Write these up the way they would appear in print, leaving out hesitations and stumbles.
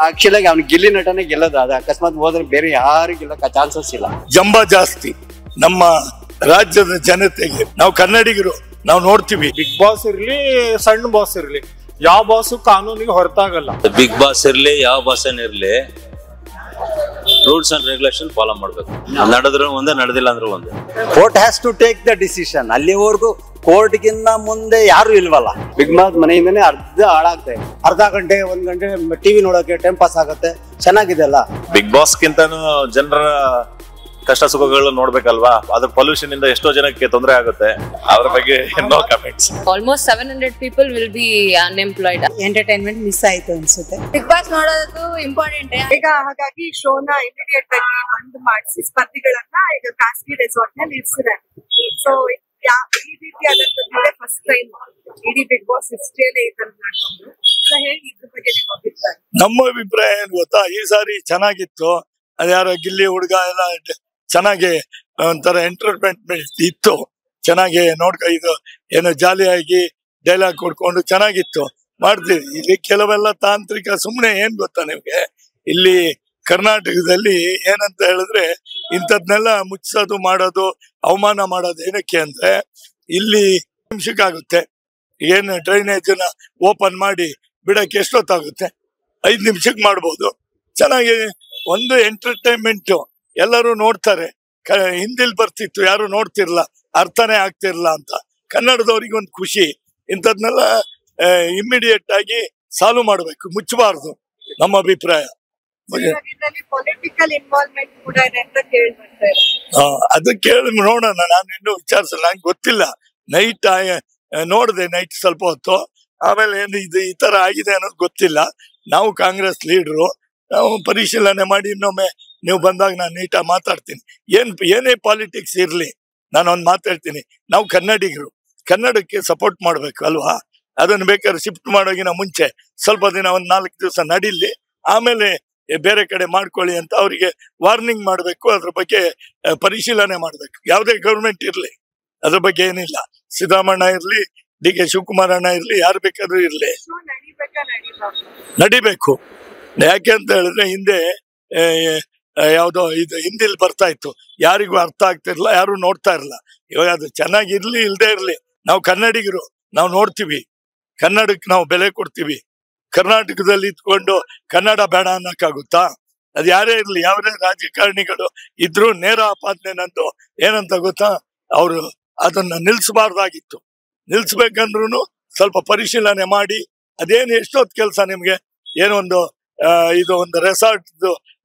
Actually ಅವ್ನು ಗಿಲ್ಲಿ ನಟನೆ ಗೆಲ್ಲದ, ಅದು ಅಕಸ್ಮಾತ್ ಹೋದ್ರೆ ಬೇರೆ ಯಾರು ಗೆಲ್ಲಕ ಚಾನ್ಸಸ್ ಇಲ್ಲ. ಜಂಬ ಜಾಸ್ತಿ ನಮ್ಮ ರಾಜ್ಯದ ಜನತೆಗೆ. ನಾವು ಕನ್ನಡಿಗರು, ನಾವು ನೋಡ್ತೀವಿ. ಬಿಗ್ ಬಾಸ್ ಇರ್ಲಿ, ಸಣ್ಣ ಬಾಸ್ ಇರ್ಲಿ, ಯಾವ ಬಾಸು ಕಾನೂನಿಗೆ ಹೊರತಾಗಲ್ಲ. ಬಿಗ್ ಬಾಸ್ ಇರ್ಲಿ, ಯಾವ ಬಾಸ್ ಇರ್ಲಿ, ರೂಲ್ಸ್ ಅಂಡ್ ರೆಗ್ಯುಲೇಷನ್ ಫಾಲೋ ಮಾಡ್ಬೇಕು. ನಡೆದ್ರು ಒಂದೇ, ನಡೆದಿಲ್ಲ ಅಂದ್ರೆ ಒಂದೇ. Court has to take the decision. ಅಲ್ಲಿವರೆಗೂ ಕೋರ್ಟ್ಗಿನ್ನ ಮುಂದೆ ಯಾರು ಇಲ್ವಲ್ಲ. ಬಿಗ್ ಬಾಸ್ ಮನೆಯಿಂದನೇ ಅರ್ಧ ಹಾಳಾಗ್ತಾ ಇದೆ. ಅರ್ಧ ಗಂಟೆ 1 ಗಂಟೆ ಟಿವಿ ನೋಡೋಕೆ ಟೈಮ್ ಪಾಸ್ ಆಗುತ್ತೆ, ಚೆನ್ನಾಗಿದೆ ಅಲ್ಲ. ಬಿಗ್ ಬಾಸ್ ಗಿಂತನೂ ಜನರ ಕಷ್ಟ ಸುಖಗಳು ನೋಡ್ಬೇಕಲ್ವಾ. ಅದ್ರ ಪೊಲ್ಯೂಷನ್ ಇಂದ ಎಷ್ಟೋ ಜನಕ್ಕೆ ತೊಂದರೆ ಆಗುತ್ತೆ. ಅದ್ರ ಬಗ್ಗೆ no comments. Almost 700 people will be unemployed. Entertainment miss ಆಯ್ತು ಅನ್ಸುತ್ತೆ. ಬಿಗ್ ಬಾಸ್ ನೋಡೋದು ಇಂಪಾರ್ಟೆಂಟ್ ಈಗ, ಹಾಗಾಗಿ ಶೋನ ಇಮಿಡಿಯೇಟ್ ಆಗಿ ಬಂದ್ ಮಾಡಿಸಿ ಸ್ಪರ್ಧಿಗಳನ್ನ ಈಗ ಖಾಸಗಿ ರೆಸಾರ್ಟ್ ನಲ್ಲಿ ಇರಿಸಿದ್ದಾರೆ. ಸೊ ಈ ರೀತಿಯಾದಂತದ್ದೇ ಫಸ್ಟ್ ಟೈಮ್ ಇಡೀ ಬಿಗ್ ಬಾಸ್ ಹಿಸ್ಟ್ರಿಯಲ್ಲೇ ಇದನ್ನ ಮಾಡ್ಕೊಂಡು. ಸೊ ಹೇಳಿ ಇದ್ರ ಬಗ್ಗೆ ನಿಮ್ಮ ಅಭಿಪ್ರಾಯ? ನಮ್ಮ ಅಭಿಪ್ರಾಯ ಏನ್ ಗೊತ್ತಾ, ಈ ಸಾರಿ ಚೆನ್ನಾಗಿತ್ತು. ಅದ್ಯಾರೋ ಗಿಲ್ಲಿ ಹುಡುಗ ಎಲ್ಲ ಚೆನ್ನಾಗಿ ಒಂಥರ ಎಂಟರ್ಟೈನ್ಮೆಂಟ್ ಇತ್ತು. ಚೆನ್ನಾಗಿ ಇದು ಏನೋ ಜಾಲಿಯಾಗಿ ಡೈಲಾಗ್ ಕೊಡ್ಕೊಂಡು ಚೆನ್ನಾಗಿತ್ತು, ಮಾಡ್ತೀವಿ. ಇಲ್ಲಿ ಕೆಲವೆಲ್ಲ ತಾಂತ್ರಿಕ ಸುಮ್ಮನೆ. ಏನ್ ಗೊತ್ತಾ ನಿಮ್ಗೆ, ಇಲ್ಲಿ ಕರ್ನಾಟಕದಲ್ಲಿ ಏನಂತ ಹೇಳಿದ್ರೆ ಇಂಥದ್ನೆಲ್ಲ ಮುಚ್ಚೋದು ಮಾಡೋದು, ಅವಮಾನ ಮಾಡೋದು ಏನಕ್ಕೆ ಅಂದ್ರೆ, ಇಲ್ಲಿ ನಿಮಿಷಕ್ಕಾಗುತ್ತೆ. ಏನು ಡ್ರೈನೇಜ್ ನ ಓಪನ್ ಮಾಡಿ ಬಿಡಕ್ಕೆ ಎಷ್ಟೊತ್ತಾಗುತ್ತೆ? 5 ನಿಮಿಷಕ್ಕೆ ಮಾಡ್ಬೋದು. ಚೆನ್ನಾಗಿ ಒಂದು ಎಂಟರ್ಟೈನ್ಮೆಂಟ್, ಎಲ್ಲರೂ ನೋಡ್ತಾರೆ. ಹಿಂದಿಲ್ ಬರ್ತಿತ್ತು, ಯಾರು ನೋಡ್ತಿರ್ಲ, ಅರ್ಥನೇ ಆಗ್ತಿರ್ಲ ಅಂತ. ಕನ್ನಡದವ್ರಿಗೆ ಒಂದು ಖುಷಿ. ಇಂಥದ್ನೆಲ್ಲ ಇಮಿಡಿಯೇಟ್ ಆಗಿ ಸಾಲ್ವ್ ಮಾಡ್ಬೇಕು, ಮುಚ್ಚಬಾರ್ದು, ನಮ್ಮ ಅಭಿಪ್ರಾಯ. ಪೊಲಿಟಿಕಲ್ ಇನ್ವಾಲ್ವ್ಮೆಂಟ್ ಕೂಡ ಇದೆ ಅಂತ ಕೇಳ್ತಾರೆ. ಅದು ಕೇಳಿ ನೋಡೋಣ. ನಾನು ಇನ್ನೂ ವಿಚಾರಿಸಲ್ಲ, ನಂಗೆ ಗೊತ್ತಿಲ್ಲ. ನೈಟ್ ನೋಡಿದೆ, ನೈಟ್ ಸ್ವಲ್ಪ ಹೊತ್ತು. ಆಮೇಲೆ ಏನು ಇದು ಈ ತರ ಆಗಿದೆ ಅನ್ನೋದು ಗೊತ್ತಿಲ್ಲ. ನಾವು ಕಾಂಗ್ರೆಸ್ ಲೀಡ್ರು, ನಾವು ಪರಿಶೀಲನೆ ಮಾಡಿ ಇನ್ನೊಮ್ಮೆ ನೀವು ಬಂದಾಗ ನಾನು ನೀಟಾಗಿ ಮಾತಾಡ್ತೀನಿ. ಏನೇ ಪಾಲಿಟಿಕ್ಸ್ ಇರ್ಲಿ, ನಾನು ಒಂದು ಮಾತಾಡ್ತೀನಿ. ನಾವು ಕನ್ನಡಿಗರು, ಕನ್ನಡಕ್ಕೆ ಸಪೋರ್ಟ್ ಮಾಡ್ಬೇಕು ಅಲ್ವಾ. ಅದನ್ನು ಬೇಕಾದ್ರೆ ಶಿಫ್ಟ್ ಮಾಡೋಗಿನ ಮುಂಚೆ ಸ್ವಲ್ಪ ದಿನ 1-4 ದಿವಸ ನಡೀಲಿ, ಆಮೇಲೆ ಬೇರೆ ಕಡೆ ಮಾಡ್ಕೊಳ್ಳಿ ಅಂತ ಅವರಿಗೆ ವಾರ್ನಿಂಗ್ ಮಾಡಬೇಕು. ಅದ್ರ ಬಗ್ಗೆ ಪರಿಶೀಲನೆ ಮಾಡ್ಬೇಕು. ಯಾವುದೇ ಗೌರ್ಮೆಂಟ್ ಇರ್ಲಿ, ಅದ್ರ ಬಗ್ಗೆ ಏನಿಲ್ಲ. ಸಿದ್ದರಾಮಣ್ಣ ಇರ್ಲಿ, ಡಿ.ಕೆ. ಶಿವಕುಮಾರ್ ಅಣ್ಣ ಇರ್ಲಿ, ಯಾರು ಬೇಕಾದ್ರೂ ಇರ್ಲಿ, ನಡಿಬೇಕು. ಯಾಕೆ ಅಂತ ಹೇಳಿದ್ರೆ ಹಿಂದೆ ಯಾವ್ದೋ ಇದು ಹಿಂದಿಲ್ ಬರ್ತಾ ಇತ್ತು, ಯಾರಿಗೂ ಅರ್ಥ ಆಗ್ತಿರ್ಲಿಲ್ಲ, ಯಾರು ನೋಡ್ತಾ ಇರಲ್ಲ. ಇವಾಗ ಅದು ಚೆನ್ನಾಗಿರ್ಲಿ, ಇಲ್ದೇ ಇರ್ಲಿ, ನಾವು ಕನ್ನಡಿಗರು, ನಾವು ನೋಡ್ತೀವಿ. ಕನ್ನಡಕ್ಕೆ ನಾವು ಬೆಲೆ ಕೊಡ್ತೀವಿ. ಕರ್ನಾಟಕದಲ್ಲಿ ಇದ್ಕೊಂಡು ಕನ್ನಡ ಬೇಡ ಅನ್ನಕ್ಕಾಗುತ್ತಾ? ಅದು ಯಾರೇ ಇರ್ಲಿ, ಯಾವೇ ರಾಜಕಾರಣಿಗಳು ಇದ್ರು ನೇರ ಆಪಾದನೆ ನಂದು ಏನಂತ ಗೊತ್ತಾ, ಅವರು ಅದನ್ನ ನಿಲ್ಸಬಾರ್ದಾಗಿತ್ತು. ನಿಲ್ಸ್ಬೇಕಂದ್ರೂ ಸ್ವಲ್ಪ ಪರಿಶೀಲನೆ ಮಾಡಿ. ಅದೇನು ಎಷ್ಟೊತ್ತು ಕೆಲಸ ನಿಮ್ಗೆ? ಏನೊಂದು ಇದು ಒಂದು ರೆಸಾರ್ಟ್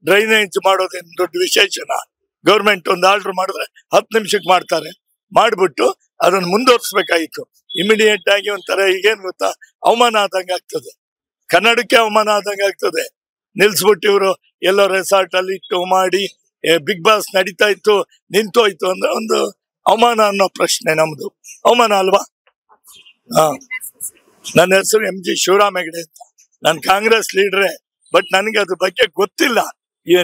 ಡ್ರೈನೇಜ್ ಮಾಡೋದೇನು ದೊಡ್ಡ ವಿಶೇಷನ? ಗೌರ್ಮೆಂಟ್ ಒಂದು ಆರ್ಡರ್ ಮಾಡಿದ್ರೆ 10 ನಿಮಿಷಕ್ಕೆ ಮಾಡ್ತಾರೆ. ಮಾಡ್ಬಿಟ್ಟು ಅದನ್ನ ಮುಂದುವರ್ಸ್ಬೇಕಾಗಿತ್ತು. ಇಮಿಡಿಯೇಟ್ ಆಗಿ ಒಂಥರ ಈಗೇನ್ ಗೊತ್ತಾ, ಅವಮಾನ ಆದಂಗೆ ಆಗ್ತದೆ, ಕನ್ನಡಕ್ಕೆ ಅವಮಾನ ಆದಂಗೆ ಆಗ್ತದೆ. ನಿಲ್ಸ್ಬಿಟ್ಟು ಇವರು ಎಲ್ಲೋ ರೆಸಾರ್ಟ್ ಅಲ್ಲಿ ಇಟ್ಟು ಮಾಡಿ ಬಿಗ್ ಬಾಸ್ ನಡೀತಾ ಇತ್ತು, ನಿಂತೋಯ್ತು ಅಂದ್ರೆ ಒಂದು ಅವಮಾನ ಅನ್ನೋ ಪ್ರಶ್ನೆ ನಮ್ದು. ಅವಮಾನ ಅಲ್ವಾ? ನನ್ನ ಹೆಸರು MG ಶಿವರಾಮ್ ಹೆಗಡೆ ಅಂತ. ನಾನು ಕಾಂಗ್ರೆಸ್ ಲೀಡ್ರೇ, ಬಟ್ ನನಗೆ ಅದ್ರ ಬಗ್ಗೆ ಗೊತ್ತಿಲ್ಲ.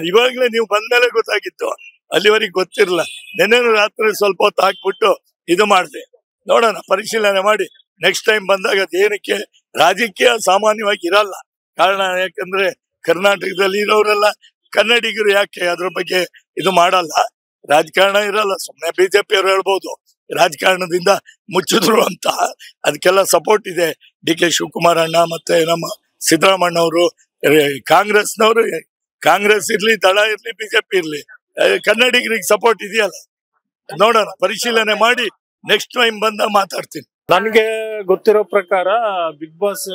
ಇವಾಗ್ಲೇ ನೀವು ಬಂದ್ಮೇಲೆ ಗೊತ್ತಾಗಿತ್ತು, ಅಲ್ಲಿವರೆಗೆ ಗೊತ್ತಿರಲ್ಲ. ನೆನ್ನೆನೂ ರಾತ್ರಿ ಸ್ವಲ್ಪ ಹೊತ್ತು ಹಾಕ್ಬಿಟ್ಟು ಇದು ಮಾಡಿದೆ. ನೋಡೋಣ, ಪರಿಶೀಲನೆ ಮಾಡಿ ನೆಕ್ಸ್ಟ್ ಟೈಮ್ ಬಂದಾಗ ಅದೇನಕ್ಕೆ ರಾಜಕೀಯ ಸಾಮಾನ್ಯವಾಗಿ ಇರಲ್ಲ. ಕಾರಣ ಯಾಕಂದ್ರೆ ಕರ್ನಾಟಕದಲ್ಲಿ ಇರೋರೆಲ್ಲ ಕನ್ನಡಿಗರು. ಯಾಕೆ ಅದ್ರ ಬಗ್ಗೆ ಇದು ಮಾಡಲ್ಲ? ರಾಜಕಾರಣ ಇರಲ್ಲ. ಸುಮ್ಮನೆ BJP ಅವರು ಹೇಳ್ಬೋದು ರಾಜಕಾರಣದಿಂದ ಮುಚ್ಚಿದ್ರು ಅಂತ. ಅದಕ್ಕೆಲ್ಲ ಸಪೋರ್ಟ್ ಇದೆ ಡಿ.ಕೆ. ಶಿವಕುಮಾರ್ ಅಣ್ಣ ಮತ್ತೆ ನಮ್ಮ ಸಿದ್ದರಾಮಣ್ಣ ಅವರು. ಕಾಂಗ್ರೆಸ್ನವರು, ಕಾಂಗ್ರೆಸ್ ಇರ್ಲಿ, ದಳ ಇರ್ಲಿ, BJP ಇರ್ಲಿ, ಕನ್ನಡಿಗರಿಗೆ ಸಪೋರ್ಟ್ ಇದೆಯಲ್ಲ. ನೋಡೋಣ, ಪರಿಶೀಲನೆ ಮಾಡಿ ನೆಕ್ಸ್ಟ್ ಟೈಮ್ ಬಂದ ಮಾತಾಡ್ತೀನಿ. ನನಗೆ ಗೊತ್ತಿರೋ ಪ್ರಕಾರ ಬಿಗ್ ಬಾಸ್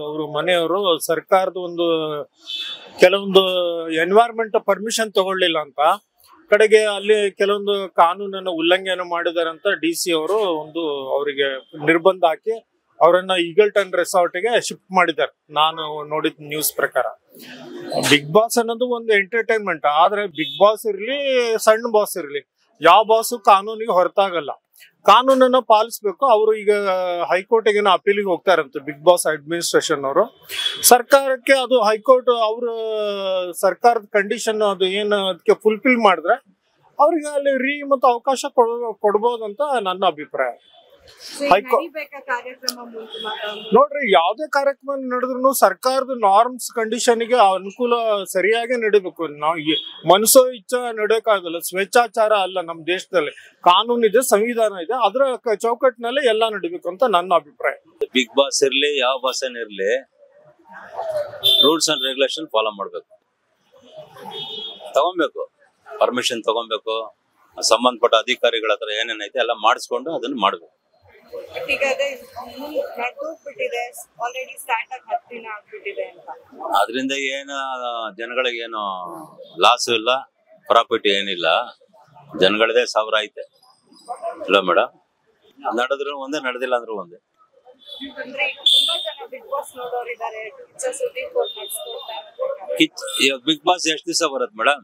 ಅವರು ಮನೆಯವರು ಸರ್ಕಾರದ ಕೆಲವೊಂದು ಎನ್ವೈರ್ಮೆಂಟ್ ಪರ್ಮಿಷನ್ ತಗೊಳ್ಳಿಲ್ಲ ಅಂತ, ಕಡೆಗೆ ಅಲ್ಲಿ ಕೆಲವೊಂದು ಕಾನೂನನ್ನು ಉಲ್ಲಂಘನೆ ಮಾಡಿದಾರೆ ಅಂತ DC ಅವರು ಅವರಿಗೆ ನಿರ್ಬಂಧ ಹಾಕಿ ಅವರನ್ನ ಈಗಲ್ಟನ್ ರೆಸಾರ್ಟ್ಗೆ ಶಿಫ್ಟ್ ಮಾಡಿದ್ದಾರೆ. ನಾನು ನೋಡಿದ ನ್ಯೂಸ್ ಪ್ರಕಾರ ಬಿಗ್ ಬಾಸ್ ಅನ್ನೋದು ಒಂದು ಎಂಟರ್ಟೈನ್ಮೆಂಟ್. ಆದ್ರೆ ಬಿಗ್ ಬಾಸ್ ಇರ್ಲಿ, ಸಣ್ಣ ಬಾಸ್ ಇರ್ಲಿ, ಯಾವ ಬಾಸು ಕಾನೂನಿಗೆ ಹೊರತಾಗಲ್ಲ. ಕಾನೂನನ್ನ ಪಾಲಿಸ್ಬೇಕು. ಅವರು ಈಗ ಹೈಕೋರ್ಟ್ಗೆ ಅಪೀಲಿಗೆ ಹೋಗ್ತಾರಂತೆ ಬಿಗ್ ಬಾಸ್ ಅಡ್ಮಿನಿಸ್ಟ್ರೇಷನ್ ಅವರು. ಸರ್ಕಾರಕ್ಕೆ ಅದು ಹೈಕೋರ್ಟ್ ಅವ್ರ ಸರ್ಕಾರದ ಕಂಡೀಷನ್ ಅದು ಏನು ಅದಕ್ಕೆ ಫುಲ್ಫಿಲ್ ಮಾಡಿದ್ರೆ ಅವ್ರಿಗೆ ಅಲ್ಲಿ ಮತ್ತು ಅವಕಾಶ ಕೊಡ್ಬೋದಂತ ನನ್ನ ಅಭಿಪ್ರಾಯ. ನಡಿಬೇಕಾ ಕಾರ್ಯಕ್ರಮ ನೋಡ್ರಿ, ಯಾವ್ದೇ ಕಾರ್ಯಕ್ರಮ ನಡೆದ್ರು ಸರ್ಕಾರದ ನಾರ್ಮ್ಸ್ ಕಂಡೀಷನ್ ಗೆ ಅನುಕೂಲ ಸರಿಯಾಗಿ ನಡಿಬೇಕು. ನಾವು ಮನಸೋ ಇಚ್ಛೆ ನಡೆಯಕ್ಕಾಗಲ್ಲ. ಸ್ವೇಚ್ಛಾಚಾರ ಅಲ್ಲ. ನಮ್ಮ ದೇಶದಲ್ಲಿ ಕಾನೂನು ಇದೆ, ಸಂವಿಧಾನ ಇದೆ, ಅದರ ಚೌಕಟ್ಟಿನಲ್ಲಿ ಎಲ್ಲಾ ನಡಿಬೇಕು ಅಂತ ನನ್ನ ಅಭಿಪ್ರಾಯ. ಬಿಗ್ ಬಾಸ್ ಇರ್ಲಿ, ಯಾವ ಬಾಸ್ ಇರ್ಲಿ, ರೂಲ್ಸ್ ಅಂಡ್ ರೆಗ್ಯುಲೇಷನ್ ಫಾಲೋ ಮಾಡ್ಬೇಕು, ತಗೊಬೇಕು, ಪರ್ಮಿಷನ್ ತಗೊಬೇಕು, ಸಂಬಂಧಪಟ್ಟ ಅಧಿಕಾರಿಗಳ ಹತ್ರ ಏನೇನೈತೆ ಎಲ್ಲ ಮಾಡಿಸ್ಕೊಂಡು ಅದನ್ನ ಮಾಡ್ಬೇಕು. ಅದರಿಂದ ಏನು ಜನಗಳಿಗೆ ಏನು ಲಾಸ್ ಇಲ್ಲ, ಪ್ರಾಫಿಟ್ ಏನಿಲ್ಲ. ಜನಗಳದೇ ಸಾವಿರ ಐತೆ ಇಲ್ಲ ಮೇಡಮ್. ನಡೆದ್ರು ಒಂದೇ, ನಡೆದಿಲ್ಲ ಅಂದ್ರೂ ಒಂದೇ. ಬಿಗ್ ಬಾಸ್ ಎಷ್ಟು ದಿವಸ ಬರತ್ ಮೇಡಮ್?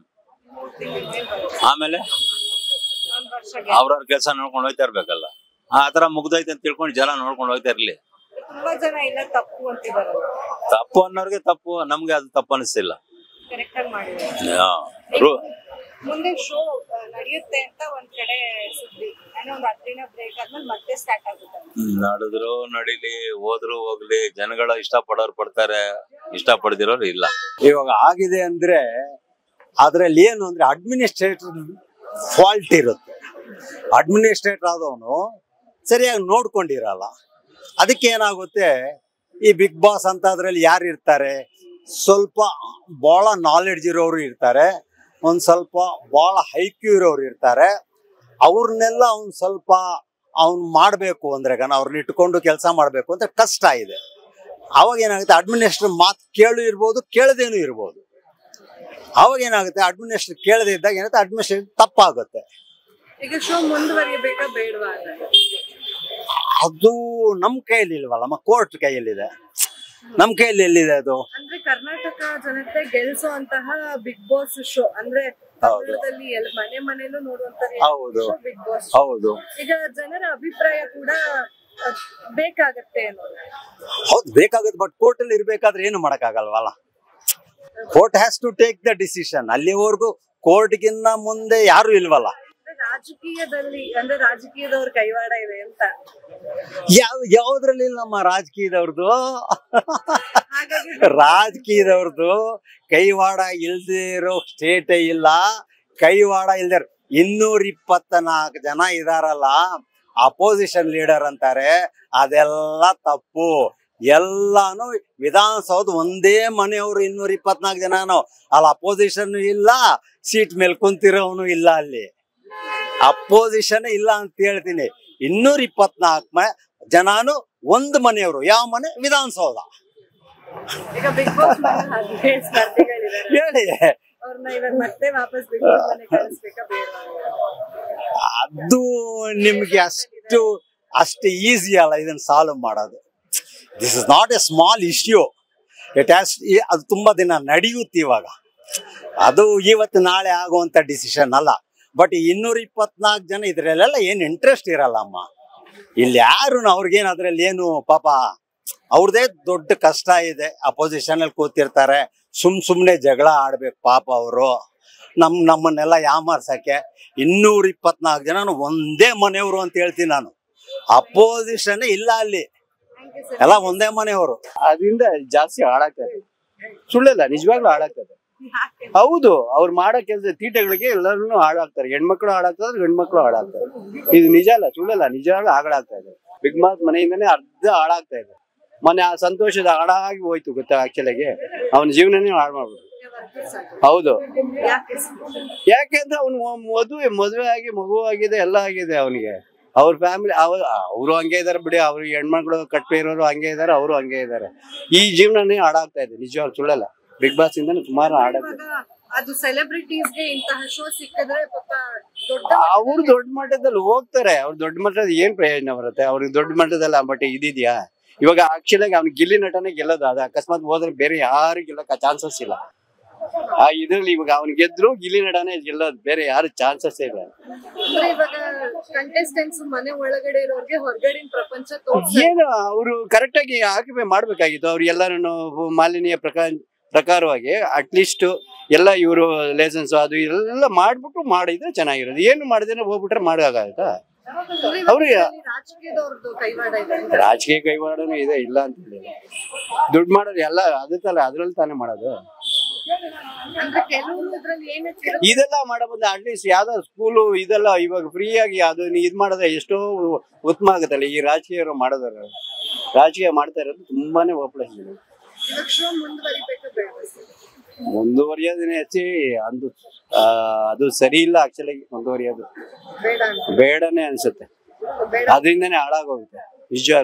ಆಮೇಲೆ ಅವ್ರವ್ರ ಕೆಲಸ ನೋಡ್ಕೊಂಡು ಹೋಯ್ತಾ ಇರ್ಬೇಕಲ್ಲ. ಆ ತರ ಮುಗ್ದೈತೆ ಅಂತ ತಿಳ್ಕೊಂಡು ಜನ ನೋಡ್ಕೊಂಡು ಹೋಗ್ತಾ ಇರ್ಲಿ. ತಪ್ಪು ಅನ್ನೋರ್ಗೆ ತಪ್ಪು, ನಮ್ಗೆ ಅದು ತಪ್ಪು ಅನಿಸ್ತಿಲ್ಲ. ಮುಂದೆ ಶೋ ನಡೆಯುತ್ತೆ ಅಂತ ಒಂದ್ ಕಡೆ ಸುದ್ದಿ, ಒಂದ್ 10 ದಿನ ಬ್ರೇಕ್ ಆದ್ಮೇಲೆ ಮತ್ತೆ ಸ್ಟಾರ್ಟ್ ಆಗುತ್ತೆ. ನಡೆದ್ರು ನಡಿಲಿ, ಹೋದ್ರು ಹೋಗ್ಲಿ, ಜನಗಳ ಇಷ್ಟ ಪಡೋರು ಪಡ್ತಾರೆ, ಇಷ್ಟ ಪಡೆದಿರೋರು ಇಲ್ಲ. ಇವಾಗ ಆಗಿದೆ ಅಂದ್ರೆ ಅದ್ರಲ್ಲಿ ಏನು ಅಂದ್ರೆ ಅಡ್ಮಿನಿಸ್ಟ್ರೇಟರ್ ಫಾಲ್ಟ್ ಇರುತ್ತೆ. ಅಡ್ಮಿನಿಸ್ಟ್ರೇಟರ್ ಆದವನು ಸರಿಯಾಗಿ ನೋಡ್ಕೊಂಡಿರಲ್ಲ. ಅದಕ್ಕೆ ಏನಾಗುತ್ತೆ, ಈ ಬಿಗ್ ಬಾಸ್ ಅಂತ ಅದ್ರಲ್ಲಿ ಯಾರು ಇರ್ತಾರೆ, ಸ್ವಲ್ಪ ಬಹಳ ನಾಲೆಡ್ಜ್ ಇರೋರು ಇರ್ತಾರೆ, ಒಂದ್ ಸ್ವಲ್ಪ ಬಹಳ ಹೈಕ್ಯೂ ಇರೋರು ಇರ್ತಾರೆ. ಅವ್ರನ್ನೆಲ್ಲ ಸ್ವಲ್ಪ ಅವ್ನು ಮಾಡ್ಬೇಕು ಅಂದ್ರೆ ಅವ್ರನ್ನ ಇಟ್ಕೊಂಡು ಕೆಲಸ ಮಾಡ್ಬೇಕು ಅಂತ ಕಷ್ಟ ಇದೆ. ಅವಾಗ ಏನಾಗುತ್ತೆ, ಅಡ್ಮಿನಿಸ್ಟ್ರೇಟರ್ ಮಾತು ಕೇಳು ಇರ್ಬೋದು, ಕೇಳದೇನು ಇರ್ಬೋದು. ಅವಾಗ ಏನಾಗುತ್ತೆ, ಅಡ್ಮಿನಿಸ್ಟ್ರೇಟರ್ ಕೇಳದೇ ಇದ್ದಾಗ ಏನಾಗುತ್ತೆ, ಅಡ್ಮಿನಿಸ್ಟ್ರೇಟರ್ ತಪ್ಪಾಗುತ್ತೆ. ಈಗ ಶೋ ಮುಂದುವರಿಯಬೇಕಾ ಬೇಡವಾ? ಅದು ನಮ್ ಕೈಯಲ್ಲಿ ಇಲ್ವಲ್ಲ, ಕೋರ್ಟ್ ಕೈಯಲ್ಲಿದೆ. ನಮ್ ಕೈಯಲ್ಲಿ ಎಲ್ಲಿದೆ ಅದು? ಅಂದ್ರೆ ಕರ್ನಾಟಕ ಜನತೆ ಗೆಲ್ಸುವಂತಹ ಬಿಗ್ ಬಾಸ್ ಶೋ ಅಂದ್ರೆ ಕನ್ನಡದಲ್ಲಿ ಮನೆ ಮನೆಯಲ್ಲೂ ನೋಡುವಂತ ಬಿಗ್ ಬಾಸ್. ಹೌದು, ಈಗ ಜನರ ಅಭಿಪ್ರಾಯ ಕೂಡ ಬೇಕಾಗತ್ತೆ ಅನ್ನೋದು. ಹೌದು, ಬೇಕಾಗುತ್ತೆ. ಬಟ್ ಕೋರ್ಟ್ ಅಲ್ಲಿ ಇರ್ಬೇಕಾದ್ರೆ ಏನು ಮಾಡಕ್ಕಾಗಲ್ವಲ್ಲ. Court has to take the decision. ಅಲ್ಲಿವರೆಗೂ ಕೋರ್ಟ್ಗಿನ್ನ ಮುಂದೆ ಯಾರು ಇಲ್ವಲ್ಲ. ರಾಜಕೀಯದಲ್ಲಿ ಅಂದ್ರೆ ರಾಜಕೀಯದವ್ರ ಕೈವಾಡ ಇದೆ ಅಂತ ಯಾವ್ದ್ರಲ್ಲಿ ಇಲ್ಲ ನಮ್ಮ ರಾಜಕೀಯದವ್ರದ್ದು. ರಾಜಕೀಯದವ್ರದ್ದು ಕೈವಾಡ ಇಲ್ದೇ ಇರೋ ಸ್ಟೇಟೇ ಇಲ್ಲ. ಕೈವಾಡ ಇಲ್ದೇ 224 ಜನ ಇದಾರಲ್ಲ, ಅಪೋಸಿಷನ್ ಲೀಡರ್ ಅಂತಾರೆ. ಅದೆಲ್ಲ ತಪ್ಪು. ಎಲ್ಲಾನು ವಿಧಾನಸೌಧ ಒಂದೇ ಮನೆಯವರು 224 ಜನನು. ಅಲ್ಲಿ ಅಪೋಸಿಷನ್ ಇಲ್ಲ, ಸೀಟ್ ಮೇಲೆ ಕುಂತಿರೋನು ಇಲ್ಲ. ಅಲ್ಲಿ ಅಪೋಸಿಷನ್ ಇಲ್ಲ ಅಂತ ಹೇಳ್ತೀನಿ. 224 ಜನಾನು ಒಂದು ಮನೆಯವರು. ಯಾವ ಮನೆ? ವಿಧಾನಸೌಧ. ಹೇಳಿ, ಅದು ನಿಮ್ಗೆ ಅಷ್ಟು ಈಸಿ ಅಲ್ಲ ಇದನ್ನ ಸಾಲ್ವ್ ಮಾಡೋದು. This is not A small issue. ಅದು ತುಂಬಾ ದಿನ ನಡೆಯುತ್ತೆ. ಇವಾಗ ಅದು ಇವತ್ತು ನಾಳೆ ಆಗುವಂತ ಡಿಸಿಷನ್ ಅಲ್ಲ. ಬಟ್ 224 ಜನ ಇದ್ರಲ್ಲೆಲ್ಲ ಏನು ಇಂಟ್ರೆಸ್ಟ್ ಇರಲ್ಲ ಅಮ್ಮ. ಇಲ್ಲಿ ಯಾರು ಅವ್ರಿಗೇನು ಅದ್ರಲ್ಲಿ ಏನು ಪಾಪ ಅವ್ರದೇ ದೊಡ್ಡ ಕಷ್ಟ ಇದೆ. ಅಪೋಸಿಷನ್ ಅಲ್ಲಿ ಕೂತಿರ್ತಾರೆ, ಸುಮ್ನೆ ಜಗಳ ಆಡ್ಬೇಕು ಪಾಪ ಅವರು. ನಮ್ಮನ್ನೆಲ್ಲ ಯಾಮಾರ್ಸಕ್ಕೆ 224 ಜನ ಒಂದೇ ಮನೆಯವರು ಅಂತ ಹೇಳ್ತೀನಿ ನಾನು. ಅಪೋಸಿಷನ್ ಇಲ್ಲ ಅಲ್ಲಿ, ಎಲ್ಲ ಒಂದೇ ಮನೆಯವರು. ಅದರಿಂದ ಜಾಸ್ತಿ ಹಾಳಾಗ್ತದೆ. ಸುಳ್ಳಲ್ಲ, ನಿಜವಾಗ್ಲೂ ಹಾಳಾಗ್ತದೆ. ಹೌದು, ಅವ್ರು ಮಾಡೋ ಕೆಲಸ ತೀಟಗಳಿಗೆ ಎಲ್ಲರೂ ಹಾಳಾಗ್ತಾರೆ. ಹೆಣ್ಮಕ್ಳು ಹಾಳಾಗ್ತಾರೆ, ಗಂಡ್ಮಕ್ಳು ಹಾಳಾಗ್ತಾರೆ. ಇದು ನಿಜ ಅಲ್ಲ, ಸುಳ್ಳಲ್ಲ, ನಿಜವಾಗ್ಲೂ ಹಾಳಾಗ್ತಾ ಇದೆ. ಬಿಗ್ ಬಾಸ್ ಮನೆಯಿಂದನೇ ಅರ್ಧ ಹಾಳಾಗ್ತಾ ಇದೆ. ಮೊನ್ನೆ ಆ ಸಂತೋಷದ ಹಾಳಾಗಿ ಹೋಯ್ತು ಗೊತ್ತಾ. ಆಕ್ಚುಲಾಗಿ ಅವನ ಜೀವನನೇ ಹಾಳು ಮಾಡ್ಬೋದು. ಹೌದು, ಯಾಕೆಂದ್ರೆ ಅವ್ನು ಮದುವೆ ಆಗಿ ಮಗು ಆಗಿದೆ, ಎಲ್ಲ ಆಗಿದೆ ಅವನಿಗೆ. ಅವ್ರ ಫ್ಯಾಮಿಲಿ ಅವರು ಹಂಗೆ ಇದಾರೆ ಬಿಡಿ. ಅವ್ರಿಗೆ ಹೆಣ್ಮಕ್ಳು ಕಟ್ಪೆ ಇರೋರು ಹಂಗೆ ಇದಾರೆ, ಅವರು ಹಂಗೆ ಇದಾರೆ. ಈ ಜೀವನನೇ ಹಾಳಾಗ್ತಾ ಇದೆ, ನಿಜವಾಗ್ಲೂ ಸುಳ್ಳಲ್ಲ. ಬಿಗ್ ಬಾಸ್ ಇಂದ ಸುಮಾರು ಹಾಳಾಗ್ತದೆ. ಅದು ಸೆಲೆಬ್ರಿಟೀಸ್ಗೆ ಇಂತಹ ಶೋ ಸಿಕ್ಕಿದ್ರೆ ಪಾಪ ಅವ್ರು ದೊಡ್ಡ ಮಟ್ಟದಲ್ಲಿ ಹೋಗ್ತಾರೆ. ಅವ್ರು ದೊಡ್ಡ ಮಟ್ಟದ ಏನ್ ಪ್ರಯೋಜನ ಬರುತ್ತೆ ಅವ್ರಿಗೆ? ದೊಡ್ಡ ಮಟ್ಟದಲ್ಲ ಬಟ್ ಇದಿದ್ಯಾ? ಇವಾಗ ಆಕ್ಚುಲಾಗಿ ಅವ್ನು ಗಿಲ್ಲಿ ನಟನೆ ಗೆಲ್ಲೋದು. ಅದು ಅಕಸ್ಮಾತ್ ಹೋದ್ರೆ ಬೇರೆ ಯಾರು ಗೆಲ್ಲಕ್ಕೆ ಚಾನ್ಸಸ್ ಇಲ್ಲ. ಆ ಇದ್ರಲ್ಲಿ ಇವಾಗ ಅವ್ನು ಗೆದ್ರು ಗಿಲ್ಲಿ ನಟನೆ ಗೆಲ್ಲೋದು, ಬೇರೆ ಯಾರು ಚಾನ್ಸಸ್ ಇಲ್ಲ. ಕಂಟೆಸ್ಟೆಂಟ್ಸ್ ಮನೆ ಒಳಗಡೆ ಇರೋರಿಗೆ ಹೊರಗಡೆ ಪ್ರಪಂಚ ಏನು ಅವರು ಕರೆಕ್ಟ್ ಆಗಿ ಆಕ್ಯುಪೈ ಮಾಡ್ಬೇಕಾಗಿತ್ತು. ಅವ್ರು ಎಲ್ಲರೂ ಮಾಲಿನ್ಯ ಪ್ರಕಾರವಾಗಿ ಅಟ್ಲೀಸ್ಟ್ ಎಲ್ಲ ಇವರು ಲೈಸೆನ್ಸ್ ಅದು ಎಲ್ಲ ಮಾಡ್ಬಿಟ್ಟು ಮಾಡಿದ್ರೆ ಚೆನ್ನಾಗಿರೋದು. ಏನು ಮಾಡಿದ್ರೆ ಹೋಗ್ಬಿಟ್ರೆ ಮಾಡೋಕ್ಕಾಗತ್ತಾ? ಅವ್ರಿಗೆ ರಾಜಕೀಯದವ್ರದ್ದು ಕೈವಾಡ ಇದೆ. ರಾಜಕೀಯ ಕೈವಾಡನೂ ಇದೆ, ಇಲ್ಲ ಅಂತ ಹೇಳಿಲ್ಲ. ದುಡ್ಡು ಮಾಡೋದು ಎಲ್ಲ ಅದಕ್ಕಲ್ಲ, ಅದ್ರಲ್ಲಿ ತಾನೇ ಮಾಡೋದು. ಅಂದ್ರೆ ಕೆಲವರು ಇದ್ರಲ್ಲಿ ಏನು ಇದೆಲ್ಲ ಮಾಡಬಂದು ಅಟ್ಲೀಸ್ಟ್ ಯಾವ್ದಾದ್ರು ಸ್ಕೂಲು ಇದೆಲ್ಲ ಇವಾಗ ಫ್ರೀ ಆಗಿ ಅದು ಇದ್ ಮಾಡಿದ್ರೆ ಎಷ್ಟೋ ಉತ್ತಮ ಆಗುತ್ತಲ್ಲ. ಈ ರಾಜಕೀಯ ಮಾಡೋದಾರ ರಾಜಕೀಯ ಮಾಡ್ತಾ ಇರೋದು ತುಂಬಾನೇ ಪಾಪ್ಯುಲೇಷನ್. ಶೋ ಮುಂದುವರಿಬೇಕು ಬೇಡ? ಮುಂದುವರಿಯೋದನ್ನೇ ಹೆಚ್ಚಿ ಅಂದು ಅದು ಸರಿ ಇಲ್ಲ ಆಕ್ಚುಲಿ. ಮುಂದುವರಿಯೋದು ಬೇಡ ಬೇಡನೇ ಅನ್ಸುತ್ತೆ. ಅದರಿಂದನೇ ಹಾಳಾಗೋಗುತ್ತೆ.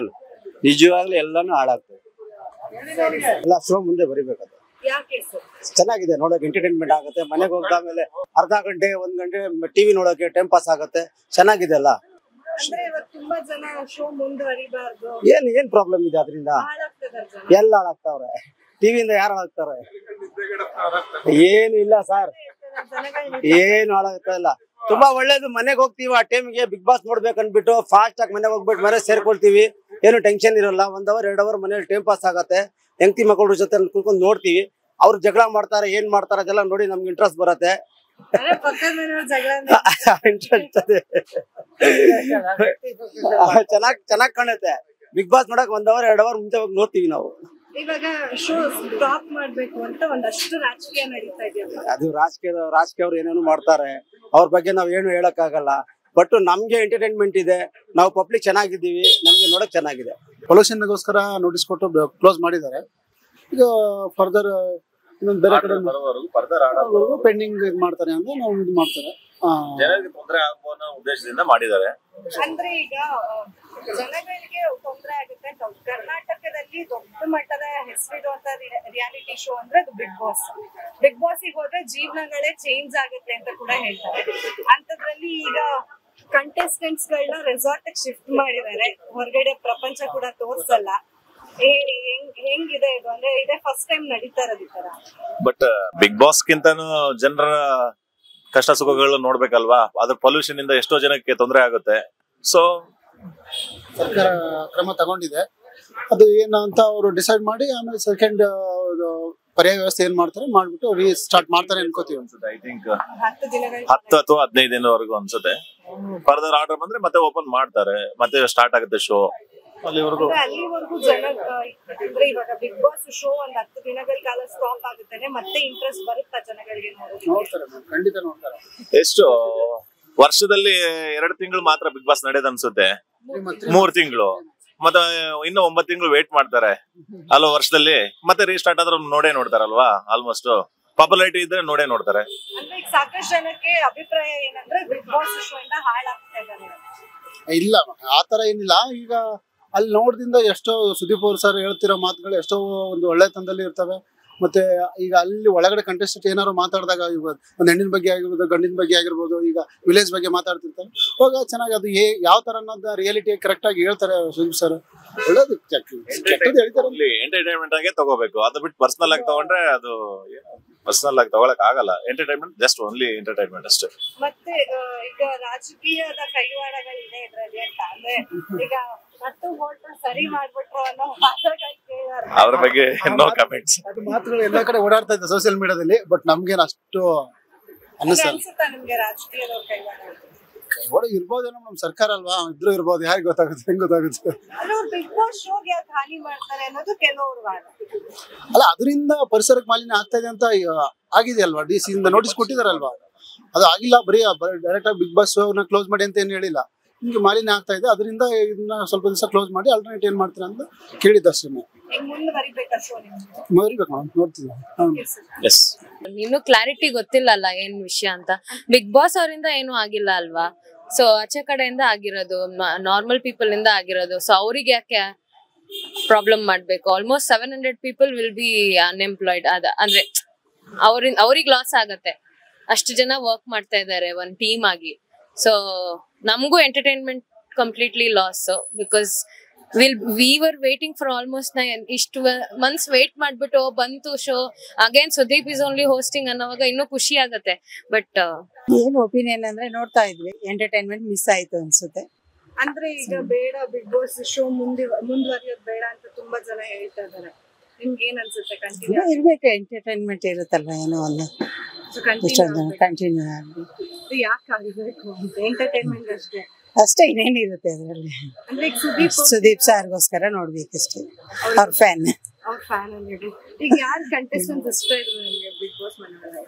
ನಿಜವಾಗ್ಲೂ ಎಲ್ಲಾನು ಹಾಳಾಗ್ತದೆ. ಎಲ್ಲ ಶೋ ಮುಂದೆ ಬರಿಬೇಕದು. ಯಾಕೆ ಸರ್? ಚೆನ್ನಾಗಿದೆ, ನೋಡೋಕೆ ಎಂಟರ್ಟೈನ್ಮೆಂಟ್ ಆಗುತ್ತೆ. ಮನೆಗೆ ಹೋಗ್ದಾದ್ಮೇಲೆ ಅರ್ಧ ಗಂಟೆ 1 ಗಂಟೆ ಟಿವಿ ನೋಡೋಕೆ ಟೈಮ್ ಪಾಸ್ ಆಗುತ್ತೆ. ಚೆನ್ನಾಗಿದೆ ಅಲ್ಲ. ಅಂದ್ರೆ ಇವತ್ತು ತುಂಬಾ ಜನ ಶೋ ಮುಂದುವರಿಬಾರ್ದು, ಏನ್ ಪ್ರಾಬ್ಲಮ್ ಇದೆ ಅದರಿಂದ? ಹಾಳಾಗ್ತದೆ ಜನ. ಎಲ್ಲ ಹಾಳಾಗ್ತಾವ್ರೆ. ಟಿವಿಯಿಂದ ಯಾರು ಹಾಳಾಗ್ತಾರೆ? ಏನು ಇಲ್ಲ ಸರ್, ಏನು ಹಾಳಾಗ್ತಾ ಇಲ್ಲ. ತುಂಬಾ ಒಳ್ಳೇದು. ಮನೆಗೆ ಹೋಗ್ತೀವಿ ಆ ಟೈಮ್ಗೆ ಬಿಗ್ ಬಾಸ್ ನೋಡ್ಬೇಕು ಅನ್ಬಿಟ್ಟು ಫಾಸ್ಟ್ ಆಗಿ ಮನೆಗೆ ಹೋಗ್ಬಿಟ್ಟು ಮನೆ ಸೇರ್ಕೊಳ್ತೀವಿ. ಏನು ಟೆನ್ಷನ್ ಇರಲ್ಲ. 1 ಅವರ್ 2 ಅವರ್ ಮನೇಲಿ ಟೈಮ್ ಪಾಸ್ ಆಗತ್ತೆ. ಹೆಂಡತಿ ಮಕ್ಕಳ ಜೊತೆ ಕುತ್ಕೊಂಡು ನೋಡ್ತೀವಿ. ಅವ್ರು ಜಗಳ ಮಾಡ್ತಾರೆ, ಏನ್ ಮಾಡ್ತಾರೆ ಅದೆಲ್ಲ ನೋಡಿ ನಮ್ಗೆ ಇಂಟ್ರೆಸ್ಟ್ ಬರುತ್ತೆ. ಇಂಟ್ರೆಸ್ಟ್ ಅದೇ ಚೆನ್ನಾಗ್ ಕಾಣುತ್ತೆ. ಬಿಗ್ ಬಾಸ್ ನೋಡಕ್ 1 ಅವರ್ 2 ಅವರ್ ಮುಂಚೆ ಹೋಗಿ ನೋಡ್ತೀವಿ ನಾವು. ಇವಾಗ ಶೋ ಸ್ಟಾಪ್ ಮಾಡ್ಬೇಕು ಅಂತ ಒಂದಷ್ಟು ರಾಜಕೀಯ ನಡೀತಾ ಇದೆಯಲ್ಲ. ಅದು ರಾಜಕೀಯವ್ರು ಏನೇನು ಮಾಡ್ತಾರೆ, ಅವ್ರ ಬಗ್ಗೆ ನಾವ್ ಏನು ಹೇಳಕ್ ಆಗಲ್ಲ. ಬಟ್ ನಮ್ಗೆ ಎಂಟರ್ಟೈನ್ಮೆಂಟ್ ಇದೆ, ನಾವು ಪಬ್ಲಿಕ್ ಚೆನ್ನಾಗಿದ್ದೀವಿ, ನಮ್ಗೆ ನೋಡಕ್ ಚೆನ್ನಾಗಿದೆ. ಪೊಲ್ಯೂಷನ್ಗೋಸ್ಕರ ನೋಟಿಸ್ ಕೊಟ್ಟು ಕ್ಲೋಸ್ ಮಾಡಿದ್ದಾರೆ. ಈಗ ಫರ್ದರ್ ಇನ್ನೊಂದು ಬೇರೆ ಕಡೆ ಪೆಂಡಿಂಗ್ ಇದು ಮಾಡ್ತಾರೆ ಅಂದ್ರೆ ನಾವು ಇದು ಮಾಡ್ತಾರೆ. ಜನರಿಗೆ ತೊಂದರೆ ಆಗುವ ಉದ್ದೇಶದಿಂದ ಮಾಡಿದ್ದಾರೆ. ಅಂದ್ರೆ ಈಗ ಜನಗಳಿಗೆ ತೊಂದರೆ ಆಗುತ್ತೆ ಅಂತ ಕರ್ನಾಟಕದಲ್ಲಿ ದೊಡ್ಡ ಮಟ್ಟದ ಹೆಸರಿರುವಂತ ರಿಯಾಲಿಟಿ ಶೋ ಅಂದ್ರೆ ಅದು ಬಿಗ್ ಬಾಸ್. ಬಿಗ್ ಬಾಸ್ಗೆ ಹೋದ್ರೆ ಜೀವನಗಳೇ ಚೇಂಜ್ ಆಗುತ್ತೆ ಅಂತ ಕೂಡ ಹೇಳ್ತಾರೆ. ಅಂತದ್ರಲ್ಲಿ ಈಗ ಕಂಟೆಸ್ಟೆಂಟ್ಸ್ ಗಳನ್ನ ರೆಸಾರ್ಟ್ ಶಿಫ್ಟ್ ಮಾಡಿದ್ದಾರೆ. ಹೊರಗಡೆ ಪ್ರಪಂಚ ಕೂಡ ತೋರ್ಸಲ್ಲ. ಹೆಂಗಿದೆ ಇದು? ಅಂದ್ರೆ ಇದೇ ಫಸ್ಟ್ ಟೈಮ್ ನಡೀತಾ ಇರೋದು ಈ ತರ. ಬಟ್ ಬಿಗ್ ಬಾಸ್ ಗಿಂತಾನು ಜನರ ಕಷ್ಟ ಸುಖಗಳು ನೋಡ್ಬೇಕಲ್ವಾ? ಅದ್ರ ಪೊಲ್ಯೂಷನ್ ಇಂದ ಎಷ್ಟೋ ಜನಕ್ಕೆ ತೊಂದರೆ ಆಗುತ್ತೆ. ಸೊ ಸರ್ಕಾರ ಕ್ರಮ ತಗೊಂಡಿದೆ. ಅದು ಏನು ಅಂತ ಅವರು ಡಿಸೈಡ್ ಮಾಡಿ ಆಮೇಲೆ ಸೆಕೆಂಡ್ ಪರ್ಯಾಯ ವ್ಯವಸ್ಥೆ ಏನ್ ಮಾಡ್ತಾರೆ ಮಾಡ್ಬಿಟ್ಟು ಸ್ಟಾರ್ಟ್ ಮಾಡ್ತಾರೆ ಅನ್ಕೋತೀವಿ ಅನ್ಸುತ್ತೆ. ಐ ಥಿಂಕ್ 10 ದಿನಗಳು 10 ಅಥವಾ 15 ದಿನವರೆಗೂ ಅನ್ಸುತ್ತೆ. ಫರ್ದರ್ ಆರ್ಡರ್ ಬಂದ್ರೆ ಮತ್ತೆ ಓಪನ್ ಮಾಡ್ತಾರೆ, ಮತ್ತೆ ಸ್ಟಾರ್ಟ್ ಆಗುತ್ತೆ ಶೋ. ಅಲ್ಲಿವರೆಗೂ ಜನ ಅಂದ್ರೆ ಇವಾಗ ಬಿಗ್ ಬಾಸ್ ಶೋ ಒಂದ್ 10 ದಿನಗಳ ಕಾಲ ಸ್ಟಾಪ್ ಆಗುತ್ತಾನೆ, ಮತ್ತೆ ಇಂಟ್ರೆಸ್ಟ್ ಬರುತ್ತಾ ಜನಗಳಿಗೆ ನೋಡ್ತಾರೆ, ಖಂಡಿತ ನೋಡ್ತಾರೆ. ಎಷ್ಟು ವರ್ಷದಲ್ಲಿ 2 ತಿಂಗಳು ಮಾತ್ರ ಬಿಗ್ ಬಾಸ್ ನಡೆಯೋದು ಅನ್ಸುತ್ತೆ. 3 ತಿಂಗಳು ಮತ್ತೆ ಇನ್ನು 9 ತಿಂಗಳು ವೇಟ್ ಮಾಡ್ತಾರೆ ಅಲ್ವಾ ವರ್ಷದಲ್ಲಿ. ಮತ್ತೆ ರೀಸ್ಟಾರ್ಟ್ ಆದ್ರೆ ನೋಡೇ ನೋಡ್ತಾರಲ್ವಾ. ಆಲ್ಮೋಸ್ಟ್ ಪಾಪ್ಯುಲಾರಿಟಿ ಇದ್ರೆ ನೋಡೇ ನೋಡ್ತಾರೆ. ಅಂದ್ರೆ ಈಗ ಸಾಕಷ್ಟು ಜನಕ್ಕೆ ಅಭಿಪ್ರಾಯ ಏನಂದ್ರೆ ಬಿಗ್ ಬಾಸ್ ಶೋ ಇಂದ ಹಾಳಾಗ್ತಾ ಇದ್ದಾರೆ. ಇಲ್ಲ ಆತರ ಏನಿಲ್ಲ. ಈಗ ಅಲ್ಲಿ ನೋಡ್ದಿಂದ ಎಷ್ಟೋ ಸುದೀಪ್ ಅವ್ರು ಸರ್ ಹೇಳ್ತಿರೋ ಮಾತುಗಳು ಎಷ್ಟೋ ಒಂದು ಒಳ್ಳೆತನದಲ್ಲಿ ಇರ್ತವೆ. ಮತ್ತೆ ಈಗ ಅಲ್ಲಿ ಒಳಗಡೆ ಕಂಟೆಸ್ಟೆಂಟ್ ಏನಾದ್ರು ಮಾತಾಡಿದಾಗ ಒಂದು ಹೆಣ್ಣಿನ ಬಗ್ಗೆ ಆಗಿರ್ಬೋದು, ಗಂಡಿನ ಬಗ್ಗೆ ಆಗಿರ್ಬೋದು, ಈಗ ವಿಲೇಜ್ ಬಗ್ಗೆ ಮಾತಾಡ್ತಿರ್ತಾರೆ. ಹೋಗ ಚೆನ್ನಾಗಿ ಅದು ಯಾವ ತರ ಅನ್ನೋದು ರಿಯಾಲಿಟಿ ಕರೆಕ್ಟ್ ಆಗಿ ಹೇಳ್ತಾರೆ ಸುದೀಪ್ ಸರ್. ಒಳ್ಳೇದು ಕೆಟ್ಟದ್ದು ಹೇಳ್ತಾರೆ. ಎಂಟರ್ಟೈನ್ಮೆಂಟ್ ಆಗೇ ತಗೋಬೇಕು. ಅದು ಬಿಟ್ಟು ಪರ್ಸನಲ್ ಆಗಿ ತಗೊಂಡ್ರೆ ಅದು ಪರ್ಸನಲ್ ಆಗಿ ತಗೊಳಕ್ ಆಗಲ್ಲ. ಎಂಟರ್ಟೈನ್ಮೆಂಟ್ ಜಸ್ಟ್ ಓನ್ಲಿ ಎಂಟರ್ಟೈನ್ಮೆಂಟ್ ಅಷ್ಟೇ. ಮತ್ತೆ ಈಗ ರಾಜಕೀಯದ ಕೈವಾಡಗಳಿದೆ ಇದ್ರಲ್ಲಿ ಅಂತ ಅಂದ್ರೆ ಈಗ ಮತ್ತು ಹೋಟೆಲ್ ಸರಿ ಮಾಡ್ಬಿಟ್ರು ಅನ್ನೋ ಮಾತುಗಳು ಕೇಳಾರ. ಅವ್ರ ಬಗ್ಗೆ ನೋ ಕಮೆಂಟ್ಸ್. ಅದು ಮಾತುಗಳು ಎಲ್ಲಾ ಕಡೆ ಓಡಾಡ್ತಾ ಇದೆ ಸೋಷಿಯಲ್ ಮೀಡಿಯಾದಲ್ಲಿ. ಬಟ್ ನಮ್ಗೇನು ಅಷ್ಟು ಅನ್ಸುತ್ತಾ ನಿಮ್ಗೆ ರಾಜಕೀಯದವ್ರ ಕೈವಾಡ ಇರ್ಬೋದೇನೋ? ನಮ್ ಸರ್ಕಾರ ಅಲ್ವಾ, ಇದ್ರು ಇರ್ಬೋದು. ಯಾರಿಗೆ ಗೊತ್ತಾಗುತ್ತೆ, ಹೆಂಗ್ ಗೊತ್ತಾಗುತ್ತೆ? ಬಿಗ್ ಬಾಸ್ ಶೋಗೆ ಯಾಕೆ ಹಾನಿ ಮಾಡ್ತಾರೆ ಅನ್ನೋದು ಕೆಲವರು ವಾದ. ಅಲ್ಲ, ಅದರಿಂದ ಪರಿಸರಕ್ಕೆ ಮಾಲಿನ್ಯ ಆಗ್ತಾ ಇದೆ ಅಂತ ಆಗಿದೆ ಅಲ್ವಾ? DC ಇಂದ ನೋಟಿಸ್ ಕೊಟ್ಟಿದಾರಲ್ವಾ? ಅದು ಆಗಿಲ್ಲ. ಬರೀ ಡೈರೆಕ್ಟ್ ಆಗಿ ಬಿಗ್ ಬಾಸ್ ಶೋನ ಕ್ಲೋಸ್ ಮಾಡಿ ಅಂತ ಏನು ಹೇಳಿಲ್ಲ. ನಿಮ್ಗೆ ಮಾಲಿನ್ಯ ಆಗ್ತಾ ಇದೆ, ಅದರಿಂದ ಇದನ್ನ ಸ್ವಲ್ಪ ದಿವಸ ಕ್ಲೋಸ್ ಮಾಡಿ ಆಲ್ಟರ್ನೇಟ್ ಏನ್ ಮಾಡ್ತೀರಾ ಅಂತ ಕೇಳಿದ್ದಷ್ಟೇ. ಮರಿಬೇಕು ಮೇಡಮ್, ನೋಡ್ತೀವಿ. ಇನ್ನು ಕ್ಲಾರಿಟಿ ಗೊತ್ತಿಲ್ಲಲ್ಲ ಏನ್ ವಿಷಯ ಅಂತ. ಬಿಗ್ ಬಾಸ್ ಅವರಿಂದ ಏನು ಆಗಿಲ್ಲ ಅಲ್ವಾ? ಸೊ ಆಚೆ ಕಡೆಯಿಂದ ಆಗಿರೋದು, ನಾರ್ಮಲ್ ಪೀಪಲ್ ಇಂದ ಆಗಿರೋದು. ಸೊ ಅವ್ರಿಗೆ ಯಾಕೆ ಪ್ರಾಬ್ಲಮ್ ಮಾಡ್ಬೇಕು? Almost 700 people will be unemployed. ಅಂದ್ರೆ ಅವ್ರಿಗೆ ಲಾಸ್ ಆಗತ್ತೆ. ಅಷ್ಟು ಜನ ವರ್ಕ್ ಮಾಡ್ತಾ ಇದಾರೆ ಒಂದ್ ಟೀಮ್ ಆಗಿ. ಸೊ ನಮಗೂ entertainment completely loss. Because we were waiting for almost ಇಷ್ಟು ಮಂತ್ಸ್ ವೇಟ್ ಮಾಡ್ಬಿಟ್ಟು ಬಂತು show. Again Sudeep is only hosting ಅನ್ನೋವಾಗ ಇನ್ನೂ ಖುಷಿ ಆಗತ್ತೆ. ಬಟ್ ಏನ್ ಒಪಿನಿಯನ್ ಅಂದ್ರೆ ನೋಡ್ತಾ ಇದ್ವಿ, ಎಂಟರ್ಟೈನ್ಮೆಂಟ್ ಮಿಸ್ ಆಯ್ತು ಅನ್ಸುತ್ತೆ. ಅಂದ್ರೆ ಈಗ ಬೇಡ ಬಿಗ್ ಬಾಸ್ ಶೋ ಮುಂದುವರಿಯೋದು ಬೇಡ ಅಂತ ತುಂಬಾ ಜನ ಹೇಳ್ತಾ ಇದಾರೆ. ನಿಮ್ಗೆ ಏನ್ ಅನ್ಸುತ್ತೆ? ಕಂಟಿನ್ಯೂ ಇರ್ಬೇಕು, ಎಂಟರ್ಟೈನ್ಮೆಂಟ್ ಇರುತ್ತಲ್ಲ ಏನೋ ಒಂದು ಕಂಟಿನ್ಯೂ ಆಗಿ. ಯಾಕೆ ಆಗಬೇಕು ಅಂತ ಎಂಟರ್ಟೈನ್ಮೆಂಟ್ ಅಷ್ಟೇ. ಅಷ್ಟೇ, ಇನ್ನೇನಿರುತ್ತೆ ಅದರಲ್ಲಿ. ಅಂದ್ರೆ ಈಗ ಸುದೀಪ್ ಸುದೀಪ್ ಸಾರ್ಗೋಸ್ಕರ ನೋಡ್ಬೇಕಷ್ಟೇ, ಅವ್ರ ಫ್ಯಾನ್. ಅವ್ರ ಫ್ಯಾನ್ ಅಲ್ಲಿ. ಈಗ ಯಾರು ಕಂಟೆಸ್ಟೆಂಟ್ ಇಷ್ಟ ಇದ್ರು ನಿಮ್ಗೆ ಬಿಗ್ ಬಾಸ್ ಮನೆಯೊಳಗೆ?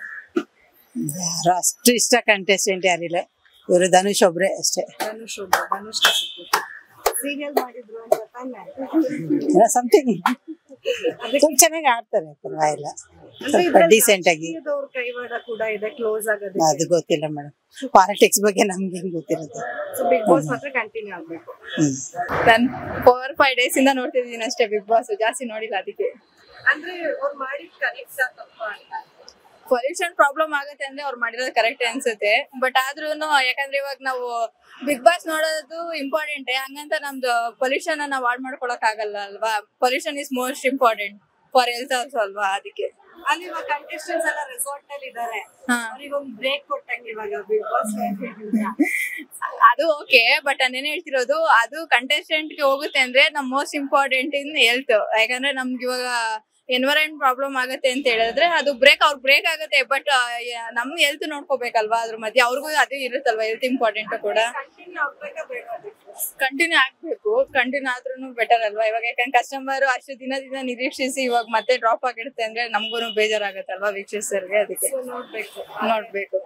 ಯಾರು ಅಷ್ಟು ಇಷ್ಟ ಕಂಟೆಸ್ಟೆಂಟ್ ಯಾರಿಲ್ಲ, ಇವರು ಧನುಷ್ ಒಬ್ರೆ ಅಷ್ಟೇ. ಧನುಷ್ ಸೀರಿಯಲ್ ಮಾಡಿದ್ರು ಅಂತ ತಾನೆ? ಸಮಥಿಂಗ್ ತುಂಬ ಚೆನ್ನಾಗಿ ಆಡ್ತಾರೆ, ಪರವಾಗಿಲ್ಲ, ಸ್ವಲ್ಪ ಡಿಸೆಂಟ್ ಆಗಿ. ಅವ್ರ ಕೈವಾಡ ಕೂಡ ಇದೆ, ಕ್ಲೋಸ್ ಆಗೋದು. ಅದು ಗೊತ್ತಿಲ್ಲ ಮೇಡಮ್, ಪಾಲಿಟಿಕ್ಸ್ ಬಗ್ಗೆ ನಮ್ಗೆ ಹೆಂಗ್ ಗೊತ್ತಿರುತ್ತೆ. ಸೊ ಬಿಗ್ ಬಾಸ್ ಮಾತ್ರ ಕಂಟಿನ್ಯೂ ಆಗ್ಬೇಕು. ನಾನು 4-5 days ಇಂದ ನೋಡ್ತಿದ್ದೀನಿ ಅಷ್ಟೇ ಬಿಗ್ ಬಾಸ್, ಜಾಸ್ತಿ ನೋಡಿಲ್ಲ ಅದಕ್ಕೆ. ಅಂದ್ರೆ ಅವ್ರು ಮಾಡಿದ್ ಕರೆಕ್ಟ್ ತಪ್ಪ ಅಂತ? ಪೊಲ್ಯೂಷನ್ ಪ್ರಾಬ್ಲಮ್ ಆಗುತ್ತೆ ಅಂದ್ರೆ ಅವ್ರು ಮಾಡಿರೋದು ಕರೆಕ್ಟ್ ಅನ್ಸುತ್ತೆ. ಬಟ್ ಆದ್ರೂನು ಯಾಕಂದ್ರೆ ಇವಾಗ ನಾವು ಬಿಗ್ ಬಾಸ್ ನೋಡೋದು ಇಂಪಾರ್ಟೆಂಟ್, ಹಂಗಂತ ನಮ್ದು ಪೊಲ್ಯೂಷನ್ ನಾವ್ ಹಾಳು ಮಾಡ್ಕೊಳಕ್ ಆಗಲ್ಲ ಅಲ್ವಾ. Pollution is most important for health also ಅಲ್ವಾ. ಅದಕ್ಕೆ ಅಲ್ಲಿ ಇವಾಗ ಕಂಟೆಸ್ಟೆಂಟ್ಸ್ ಎಲ್ಲ ರೆಸಾರ್ಟ್ ನಲ್ಲಿ ಇದಾರೆ, ಅವ್ರಿಗೊಂದು ಬ್ರೇಕ್ ಕೊಟ್ಟಂಗೆ ಇವಾಗ ಬಿಗ್ ಬಾಸ್. ಅದು ಓಕೆ, ಬಟ್ ನಾನೇನ್ ಹೇಳ್ತಿರೋದು, ಅದು ಕಂಟೆಸ್ಟೆಂಟ್ ಗೆ ಹೋಗುತ್ತೆ ಅಂದ್ರೆ ನಮ್ ಮೋಸ್ಟ್ ಇಂಪಾರ್ಟೆಂಟ್ ಇನ್ ಹೆಲ್ತ್. ಯಾಕಂದ್ರೆ ನಮ್ಗೆ ಇವಾಗ ಎನ್ವೈರನ್ಮೆಂಟ್ ಪ್ರಾಬ್ಲಮ್ ಆಗುತ್ತೆ ಅಂತ ಹೇಳಿದ್ರೆ ಅದು ಅವ್ರಿಗೆ ಬ್ರೇಕ್ ಆಗುತ್ತೆ, ಬಟ್ ನಮ್ ಹೆಲ್ತ್ ನೋಡ್ಕೋಬೇಕಲ್ವಾ. ಅದ್ರ ಮಧ್ಯೆ ಅವ್ರಿಗೂ ಅದು ಇರುತ್ತಲ್ವಾ, ಹೆಲ್ತ್ ಇಂಪಾರ್ಟೆಂಟ್ ಕೂಡ. ಕಂಟಿನ್ಯೂ ಆಗ್ಬೇಕು, ಕಂಟಿನ್ಯೂ ಆದ್ರೂ ಬೆಟರ್ ಅಲ್ವಾ. ಇವಾಗ ಯಾಕಂದ್ರೆ ಕಸ್ಟಮರ್ ಅಷ್ಟು ದಿನದಿಂದ ನಿರೀಕ್ಷಿಸಿ ಇವಾಗ ಮತ್ತೆ ಡ್ರಾಪ್ ಆಗಿರುತ್ತೆ ಅಂದ್ರೆ ನಮ್ಗೂ ಬೇಜಾರಾಗತ್ತಲ್ವಾ ವೀಕ್ಷಿಸರ್ಗೆ. ಅದಕ್ಕೆ ನೋಡ್ಬೇಕು.